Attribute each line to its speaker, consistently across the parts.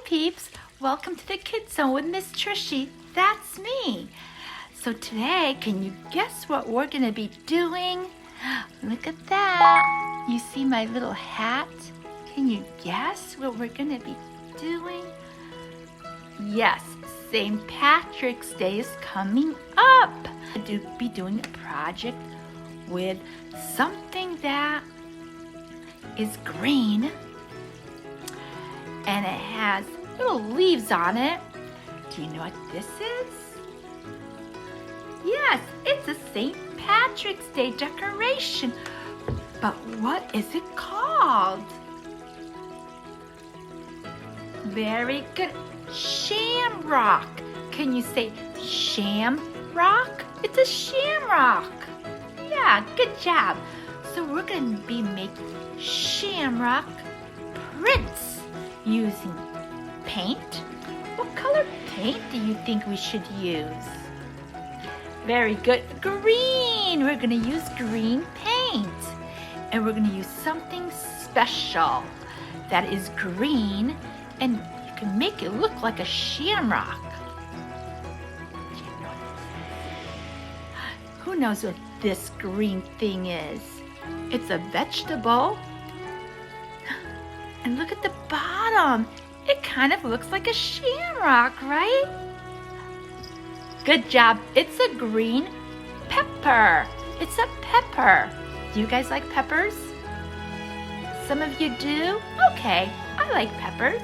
Speaker 1: peeps, welcome to the Kids Zone with Miss Trishy. That's me. So today, can you guess what we're going to be doing? Look at that. You see my little hat? Can you guess what we're going to be doing? Yes, St. Patrick's Day is coming up. I'll be doing a project with something that is green and it has little leaves on it. Do you know what this is? Yes, it's a St. Patrick's Day decoration. But what is it called? Very good. Shamrock. Can you say shamrock? It's a shamrock. Yeah, good job. So we're going to be making shamrock prints using paint. What color paint do you think we should use? Very good. Green. We're going to use green paint. And we're going to use something special that is green, and you can make it look like a shamrock. Who knows what this green thing is? It's a vegetable. And look at the bottom. It kind of looks like a shamrock, right? Good job. It's a green pepper. It's a pepper. Do you guys like peppers? Some of you do? Okay, I like peppers.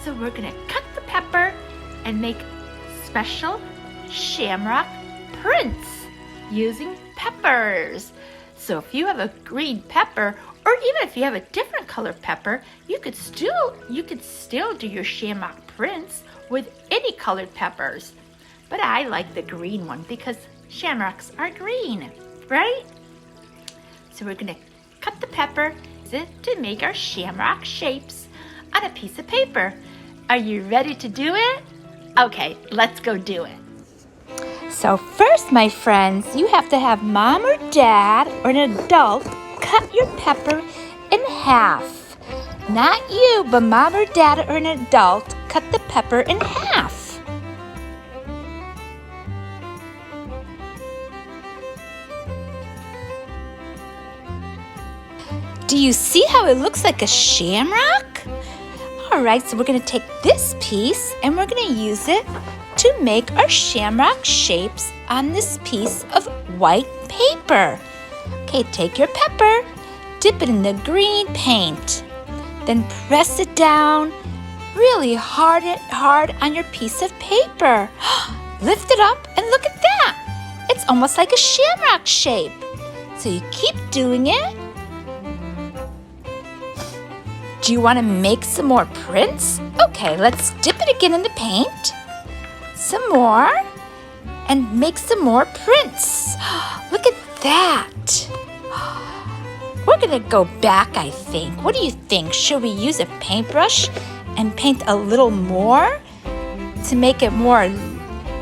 Speaker 1: So we're gonna cut the pepper and make special shamrock prints using peppers. So if you have a green pepper, or even if you have a different color pepper, you could still do your shamrock prints with any colored peppers. But I like the green one because shamrocks are green, right? So we're gonna cut the pepper to make our shamrock shapes on a piece of paper. Are you ready to do it? Okay, let's go do it. So first, my friends, you have to have mom or dad or an adult cut your pepper in half. Not you, but mom or dad or an adult cut the pepper in half. Do you see how it looks like a shamrock? All right, so we're going to take this piece and we're going to use it to make our shamrock shapes on this piece of white paper. Okay, take your pepper, dip it in the green paint, then press it down really hard on your piece of paper. Lift it up and look at that. It's almost like a shamrock shape. So you keep doing it. Do you want to make some more prints? Okay, let's dip it again in the paint. Some more. And make some more prints. Look at that. We're going to go back, I think. What do you think? Should we use a paintbrush and paint a little more to make it more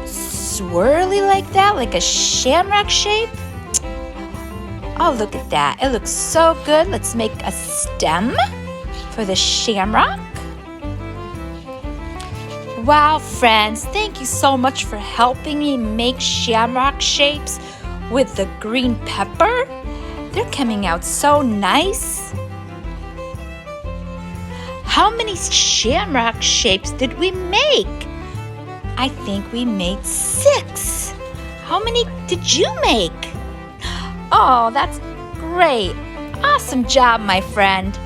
Speaker 1: swirly like that, like a shamrock shape? Oh, look at that. It looks so good. Let's make a stem for the shamrock. Wow, friends, thank you so much for helping me make shamrock shapes with the green pepper. They're coming out so nice. How many shamrock shapes did we make? I think we made 6. How many did you make? Oh, that's great. Awesome job, my friend.